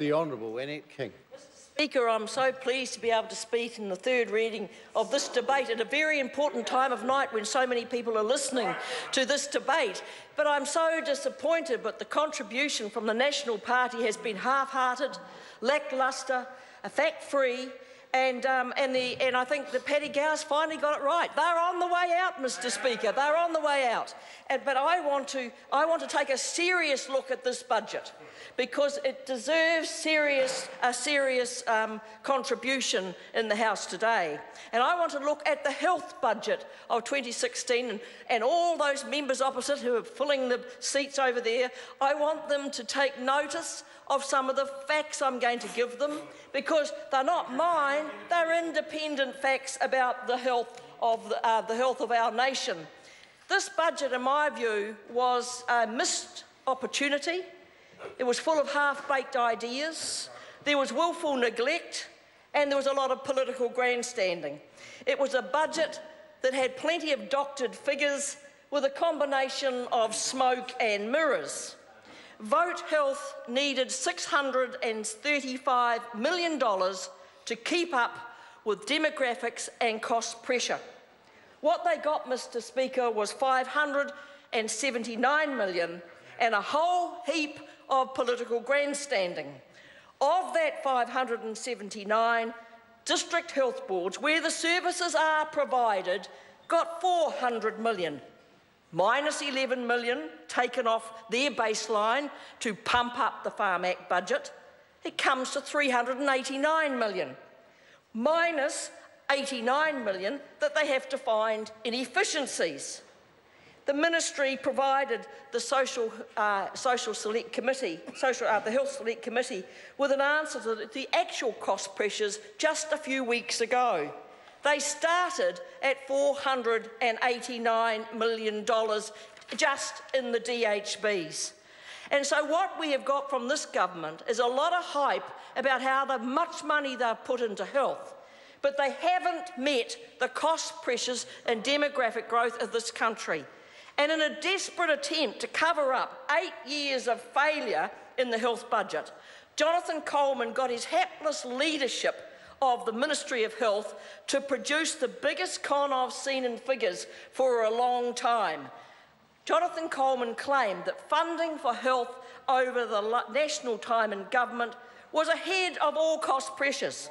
The Honourable Annette King. Speaker, I'm so pleased to be able to speak in the third reading of this debate at a very important time of night when so many people are listening to this debate. But I'm so disappointed that the contribution from the National Party has been half-hearted, lacklustre, fact-free, and I think that Paddy Gower's finally got it right. They're on the way out, Mr. Speaker. They're on the way out. But I want to take a serious look at this budget, because it deserves a serious contribution in the House today. And I want to look at the health budget of 2016 and all those members opposite who are filling the seats over there. I want them to take notice of some of the facts I'm going to give them, because they're not mine, they're independent facts about the health of our nation. This budget, in my view, was a missed opportunity. It was full of half-baked ideas, there was willful neglect, and there was a lot of political grandstanding. It was a budget that had plenty of doctored figures with a combination of smoke and mirrors. Vote Health needed $635 million to keep up with demographics and cost pressure. What they got, Mr. Speaker, was $579 million and a whole heap of political grandstanding. Of that 579, district health boards, where the services are provided, got $400 million, minus $11 million taken off their baseline to pump up the Farm Act budget. It comes to $389 million, minus $89 million that they have to find in efficiencies. The ministry provided the Health Select Committee with an answer to the actual cost pressures just a few weeks ago. They started at $489 million just in the DHBs. And so what we have got from this government is a lot of hype about how much money they've put into health, but they haven't met the cost pressures and demographic growth of this country. And in a desperate attempt to cover up 8 years of failure in the health budget, Jonathan Coleman got his hapless leadership of the Ministry of Health to produce the biggest con I've seen in figures for a long time. Jonathan Coleman claimed that funding for health over the national time in government was ahead of all cost pressures.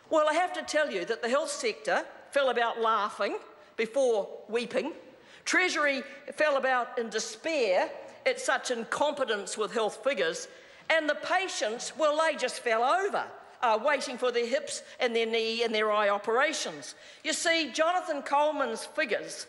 Well, I have to tell you that the health sector fell about laughing before weeping. Treasury fell about in despair at such incompetence with health figures, and the patients, well, they just fell over, waiting for their hips and their knee and their eye operations. You see, Jonathan Coleman's figures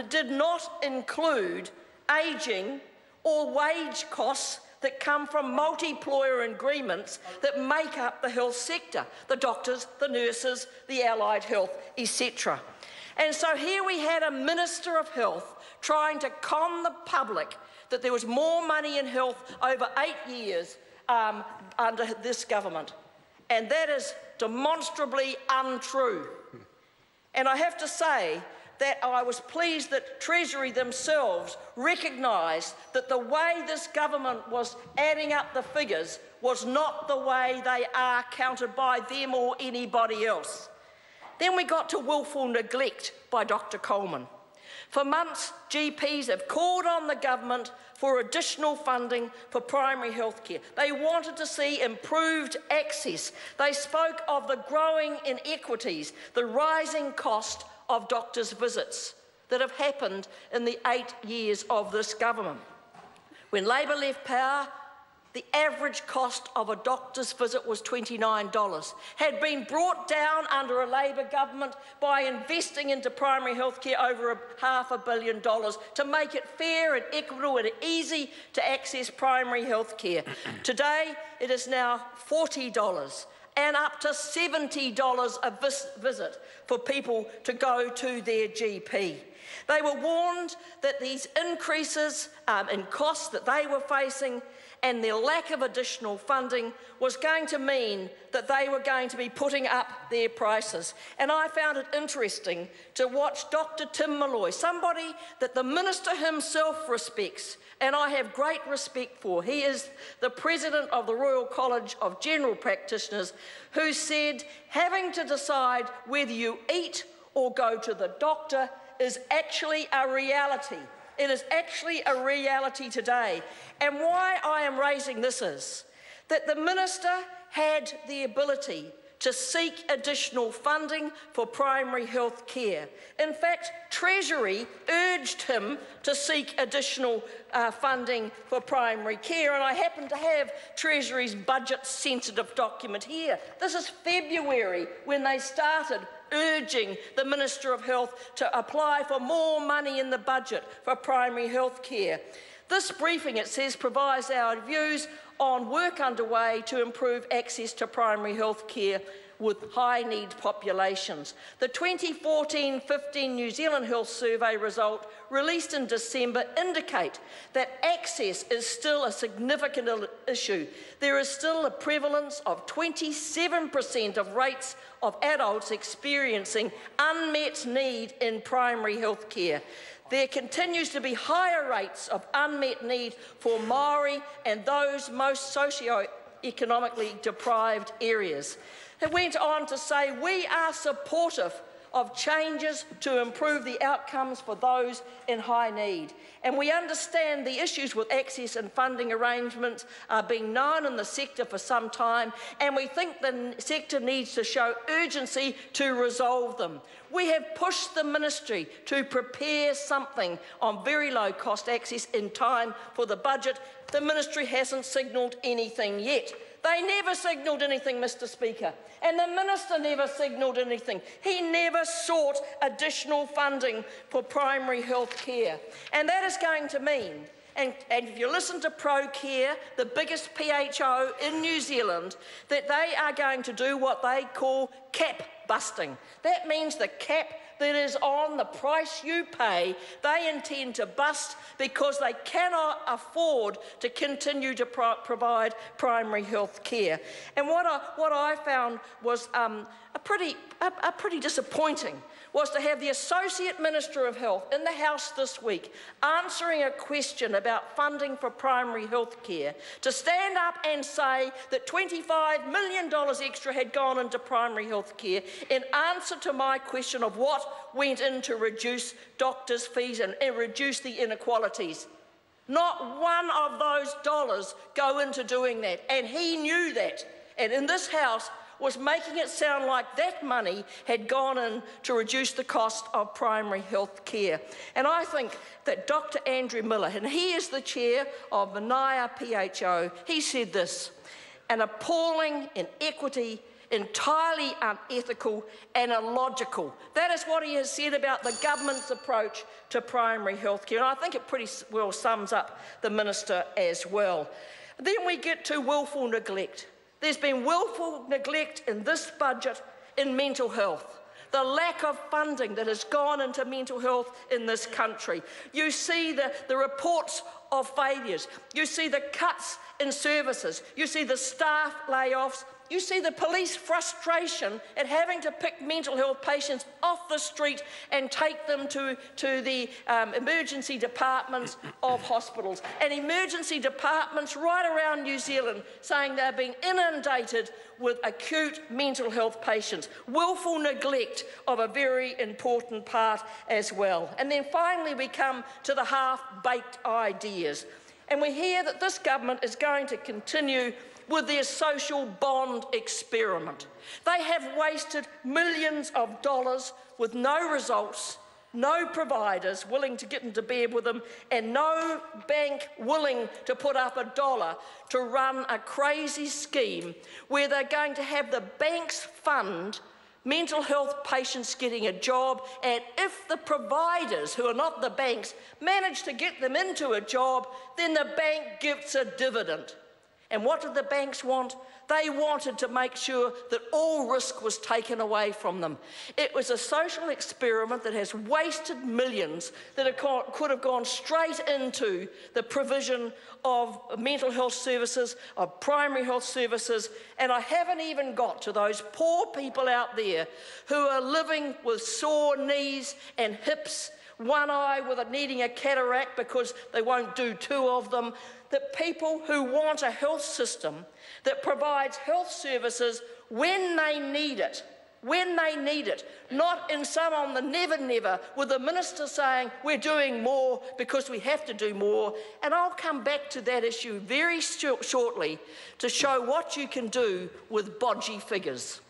did not include ageing or wage costs that come from multi-employer agreements that make up the health sector, the doctors, the nurses, the allied health, etc. And so here we had a Minister of Health trying to con the public that there was more money in health over 8 years under this government. And that is demonstrably untrue. And I have to say that I was pleased that Treasury themselves recognised that the way this government was adding up the figures was not the way they are counted by them or anybody else. Then we got to willful neglect by Dr. Coleman. For months, GPs have called on the government for additional funding for primary health care. They wanted to see improved access. They spoke of the growing inequities, the rising cost of doctors' visits that have happened in the 8 years of this government. When Labor left power, the average cost of a doctor's visit was $29, had been brought down under a Labor government by investing into primary health care over $500 million to make it fair and equitable and easy to access primary health care. Today, it is now $40 and up to $70 a visit for people to go to their GP. They were warned that these increases in costs that they were facing and their lack of additional funding was going to mean that they were going to be putting up their prices. And I found it interesting to watch Dr. Tim Malloy, somebody that the Minister himself respects, and I have great respect for. He is the President of the Royal College of General Practitioners, who said having to decide whether you eat or go to the doctor is actually a reality. It is actually a reality today. And why I am raising this is that the Minister had the ability to seek additional funding for primary health care. In fact, Treasury urged him to seek additional funding for primary care, and I happen to have Treasury's budget-sensitive document here. This is February, when they started urging the Minister of Health to apply for more money in the budget for primary health care. This briefing, it says, provides our views on work underway to improve access to primary health care with high-need populations. The 2014-15 New Zealand Health Survey result released in December indicate that access is still a significant issue. There is still a prevalence of 27% of rates of adults experiencing unmet need in primary health care. There continues to be higher rates of unmet need for Māori and those most socio-economically deprived areas. It went on to say, we are supportive of changes to improve the outcomes for those in high need. And we understand the issues with access and funding arrangements are being known in the sector for some time, and we think the sector needs to show urgency to resolve them. We have pushed the Ministry to prepare something on very low cost access in time for the budget. The Ministry hasn't signalled anything yet. They never signalled anything, Mr. Speaker, and the Minister never signalled anything. He never sought additional funding for primary health care. And that is going to mean, and if you listen to ProCare, the biggest PHO in New Zealand, that they are going to do what they call cap busting. That means the cap that is on the price you pay, they intend to bust because they cannot afford to continue to provide primary health care. And what I found was pretty disappointing was to have the Associate Minister of Health in the House this week answering a question about funding for primary health care, to stand up and say that $25 million extra had gone into primary health care in answer to my question of what went in to reduce doctors' fees and reduce the inequalities. Not one of those dollars go into doing that, and he knew that. And in this House, was making it sound like that money had gone in to reduce the cost of primary health care. And I think that Dr. Andrew Miller, and he is the chair of Manaia PHO, he said this: an appalling inequity, entirely unethical and illogical. That is what he has said about the government's approach to primary health care. And I think it pretty well sums up the Minister as well. Then we get to willful neglect. There's been willful neglect in this budget in mental health. The lack of funding that has gone into mental health in this country. You see the reports of failures. You see the cuts in services. You see the staff layoffs. You see the police frustration at having to pick mental health patients off the street and take them to the emergency departments of hospitals. And emergency departments right around New Zealand saying they're being inundated with acute mental health patients. Willful neglect of a very important part as well. And then finally we come to the half-baked ideas. And we hear that this government is going to continue with their social bond experiment. They have wasted millions of dollars with no results, no providers willing to get into bed with them, and no bank willing to put up $1 to run a crazy scheme where they're going to have the banks fund mental health patients getting a job, and if the providers, who are not the banks, manage to get them into a job, then the bank gives a dividend. And what did the banks want? They wanted to make sure that all risk was taken away from them. It was a social experiment that has wasted millions that could have gone straight into the provision of mental health services, of primary health services, and I haven't even got to those poor people out there who are living with sore knees and hips, one eye needing a cataract because they won't do two of them. The people who want a health system that provides health services when they need it, not in some on the never with the minister saying we're doing more because we have to do more. And I'll come back to that issue very shortly to show what you can do with bodgy figures.